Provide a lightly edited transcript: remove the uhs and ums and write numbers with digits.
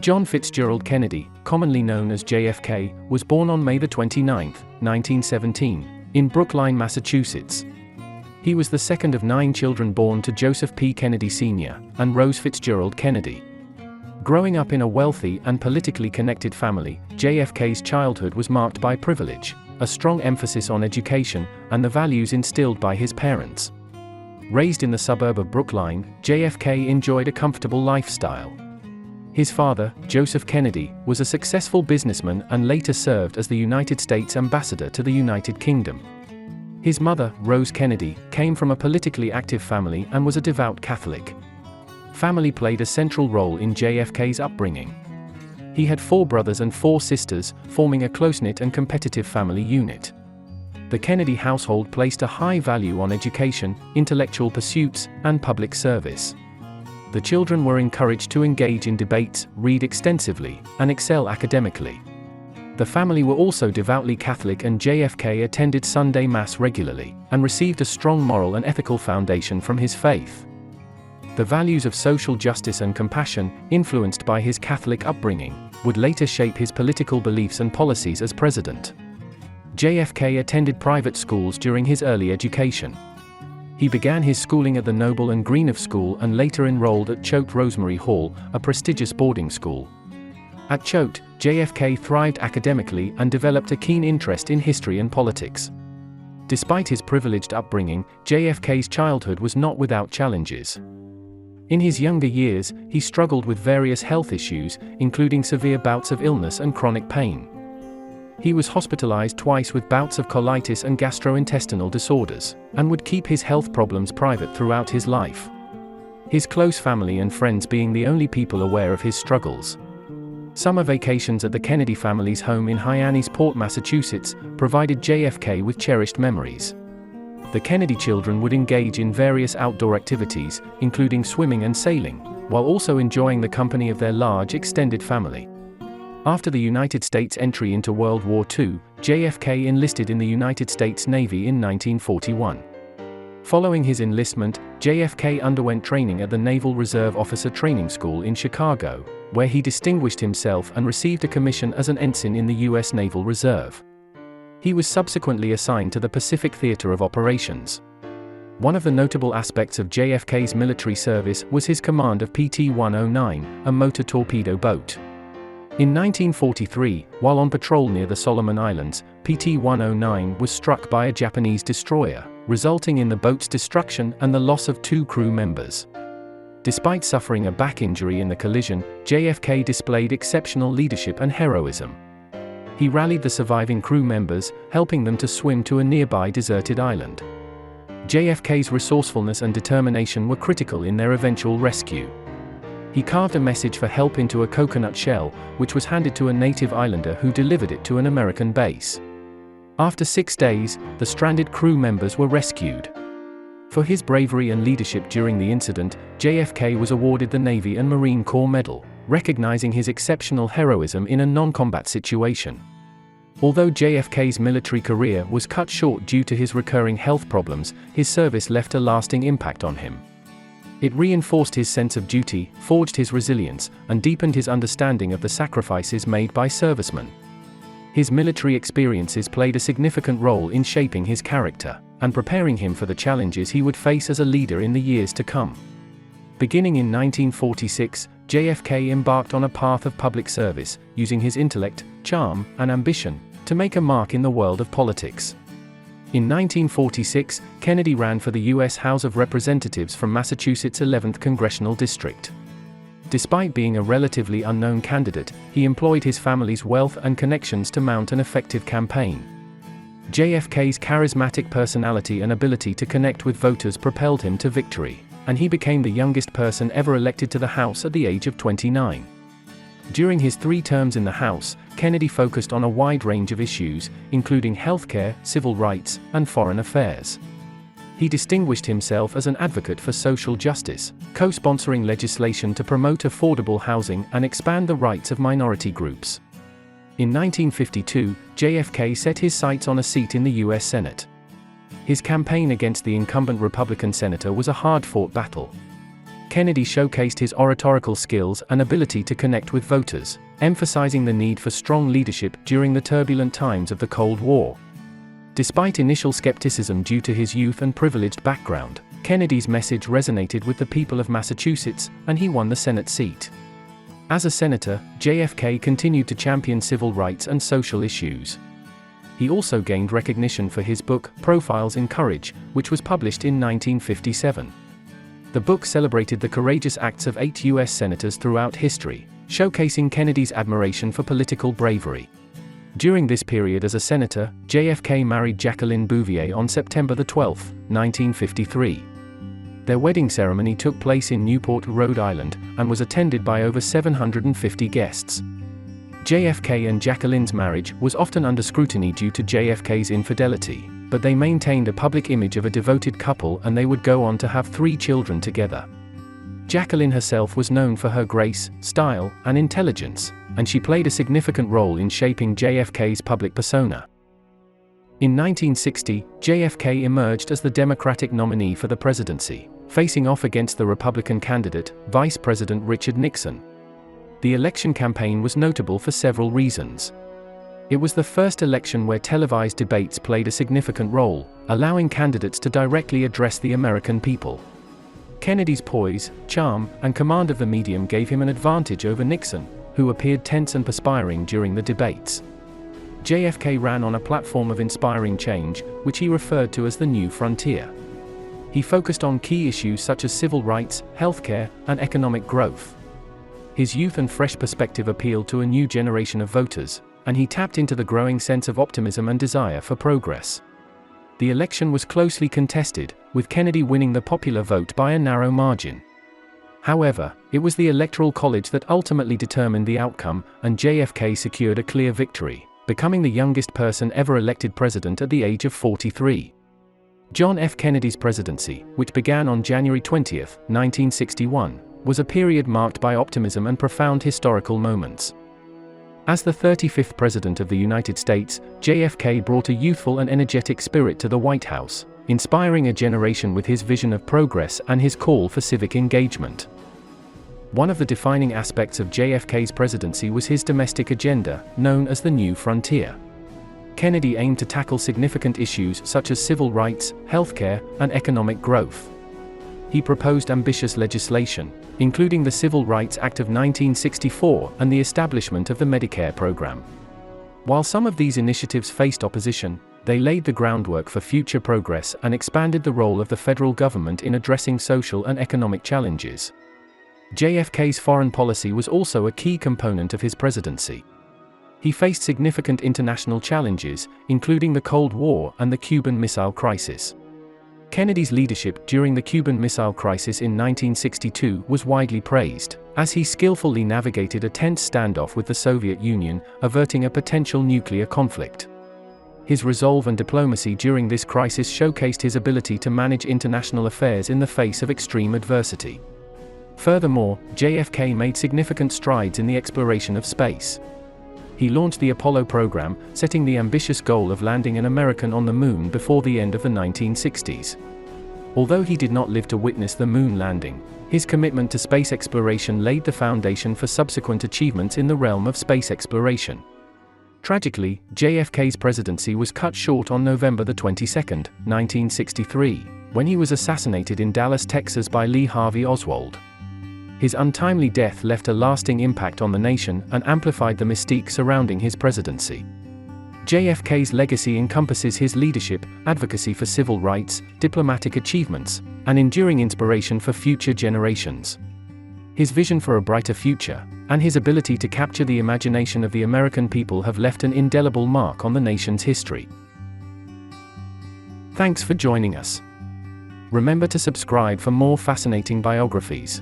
John Fitzgerald Kennedy, commonly known as JFK, was born on May 29, 1917, in Brookline, Massachusetts. He was the second of 9 children born to Joseph P. Kennedy Sr. and Rose Fitzgerald Kennedy. Growing up in a wealthy and politically connected family, JFK's childhood was marked by privilege, a strong emphasis on education, and the values instilled by his parents. Raised in the suburb of Brookline, JFK enjoyed a comfortable lifestyle. His father, Joseph Kennedy, was a successful businessman and later served as the United States ambassador to the United Kingdom. His mother, Rose Kennedy, came from a politically active family and was a devout Catholic. Family played a central role in JFK's upbringing. He had 4 brothers and 4 sisters, forming a close-knit and competitive family unit. The Kennedy household placed a high value on education, intellectual pursuits, and public service. The children were encouraged to engage in debates, read extensively, and excel academically. The family were also devoutly Catholic, and JFK attended Sunday Mass regularly, and received a strong moral and ethical foundation from his faith. The values of social justice and compassion, influenced by his Catholic upbringing, would later shape his political beliefs and policies as president. JFK attended private schools during his early education. He began his schooling at the Noble and Greenough School and later enrolled at Choate Rosemary Hall, a prestigious boarding school. At Choate, JFK thrived academically and developed a keen interest in history and politics. Despite his privileged upbringing, JFK's childhood was not without challenges. In his younger years, he struggled with various health issues, including severe bouts of illness and chronic pain. He was hospitalized twice with bouts of colitis and gastrointestinal disorders, and would keep his health problems private throughout his life. His close family and friends being the only people aware of his struggles. Summer vacations at the Kennedy family's home in Hyannisport, Massachusetts, provided JFK with cherished memories. The Kennedy children would engage in various outdoor activities, including swimming and sailing, while also enjoying the company of their large extended family. After the United States' entry into World War II, JFK enlisted in the United States Navy in 1941. Following his enlistment, JFK underwent training at the Naval Reserve Officer Training School in Chicago, where he distinguished himself and received a commission as an ensign in the U.S. Naval Reserve. He was subsequently assigned to the Pacific Theater of Operations. One of the notable aspects of JFK's military service was his command of PT-109, a motor torpedo boat. In 1943, while on patrol near the Solomon Islands, PT-109 was struck by a Japanese destroyer, resulting in the boat's destruction and the loss of 2 crew members. Despite suffering a back injury in the collision, JFK displayed exceptional leadership and heroism. He rallied the surviving crew members, helping them to swim to a nearby deserted island. JFK's resourcefulness and determination were critical in their eventual rescue. He carved a message for help into a coconut shell, which was handed to a native islander who delivered it to an American base. After 6 days, the stranded crew members were rescued. For his bravery and leadership during the incident, JFK was awarded the Navy and Marine Corps Medal, recognizing his exceptional heroism in a non-combat situation. Although JFK's military career was cut short due to his recurring health problems, his service left a lasting impact on him. It reinforced his sense of duty, forged his resilience, and deepened his understanding of the sacrifices made by servicemen. His military experiences played a significant role in shaping his character, and preparing him for the challenges he would face as a leader in the years to come. Beginning in 1946, JFK embarked on a path of public service, using his intellect, charm, and ambition to make a mark in the world of politics. In 1946, Kennedy ran for the U.S. House of Representatives from Massachusetts' 11th Congressional District. Despite being a relatively unknown candidate, he employed his family's wealth and connections to mount an effective campaign. JFK's charismatic personality and ability to connect with voters propelled him to victory, and he became the youngest person ever elected to the House at the age of 29. During his 3 terms in the House, Kennedy focused on a wide range of issues, including healthcare, civil rights, and foreign affairs. He distinguished himself as an advocate for social justice, co-sponsoring legislation to promote affordable housing and expand the rights of minority groups. In 1952, JFK set his sights on a seat in the U.S. Senate. His campaign against the incumbent Republican senator was a hard-fought battle. Kennedy showcased his oratorical skills and ability to connect with voters, emphasizing the need for strong leadership during the turbulent times of the Cold War. Despite initial skepticism due to his youth and privileged background, Kennedy's message resonated with the people of Massachusetts, and he won the Senate seat. As a senator, JFK continued to champion civil rights and social issues. He also gained recognition for his book, Profiles in Courage, which was published in 1957. The book celebrated the courageous acts of 8 U.S. senators throughout history, showcasing Kennedy's admiration for political bravery. During this period as a senator, JFK married Jacqueline Bouvier on September 12, 1953. Their wedding ceremony took place in Newport, Rhode Island, and was attended by over 750 guests. JFK and Jacqueline's marriage was often under scrutiny due to JFK's infidelity, but they maintained a public image of a devoted couple, and they would go on to have 3 children together. Jacqueline herself was known for her grace, style, and intelligence, and she played a significant role in shaping JFK's public persona. In 1960, JFK emerged as the Democratic nominee for the presidency, facing off against the Republican candidate, Vice President Richard Nixon. The election campaign was notable for several reasons. It was the first election where televised debates played a significant role, allowing candidates to directly address the American people. Kennedy's poise, charm, and command of the medium gave him an advantage over Nixon, who appeared tense and perspiring during the debates. JFK ran on a platform of inspiring change, which he referred to as the New Frontier. He focused on key issues such as civil rights, healthcare, and economic growth. His youth and fresh perspective appealed to a new generation of voters, and he tapped into the growing sense of optimism and desire for progress. The election was closely contested, with Kennedy winning the popular vote by a narrow margin. However, it was the Electoral College that ultimately determined the outcome, and JFK secured a clear victory, becoming the youngest person ever elected president at the age of 43. John F. Kennedy's presidency, which began on January 20, 1961, was a period marked by optimism and profound historical moments. As the 35th President of the United States, JFK brought a youthful and energetic spirit to the White House, inspiring a generation with his vision of progress and his call for civic engagement. One of the defining aspects of JFK's presidency was his domestic agenda, known as the New Frontier. Kennedy aimed to tackle significant issues such as civil rights, healthcare, and economic growth. He proposed ambitious legislation, including the Civil Rights Act of 1964 and the establishment of the Medicare program. While some of these initiatives faced opposition, they laid the groundwork for future progress and expanded the role of the federal government in addressing social and economic challenges. JFK's foreign policy was also a key component of his presidency. He faced significant international challenges, including the Cold War and the Cuban Missile Crisis. Kennedy's leadership during the Cuban Missile Crisis in 1962 was widely praised, as he skillfully navigated a tense standoff with the Soviet Union, averting a potential nuclear conflict. His resolve and diplomacy during this crisis showcased his ability to manage international affairs in the face of extreme adversity. Furthermore, JFK made significant strides in the exploration of space. He launched the Apollo program, setting the ambitious goal of landing an American on the moon before the end of the 1960s. Although he did not live to witness the moon landing, his commitment to space exploration laid the foundation for subsequent achievements in the realm of space exploration. Tragically, JFK's presidency was cut short on November 22, 1963, when he was assassinated in Dallas, Texas by Lee Harvey Oswald. His untimely death left a lasting impact on the nation and amplified the mystique surrounding his presidency. JFK's legacy encompasses his leadership, advocacy for civil rights, diplomatic achievements, and enduring inspiration for future generations. His vision for a brighter future, and his ability to capture the imagination of the American people have left an indelible mark on the nation's history. Thanks for joining us. Remember to subscribe for more fascinating biographies.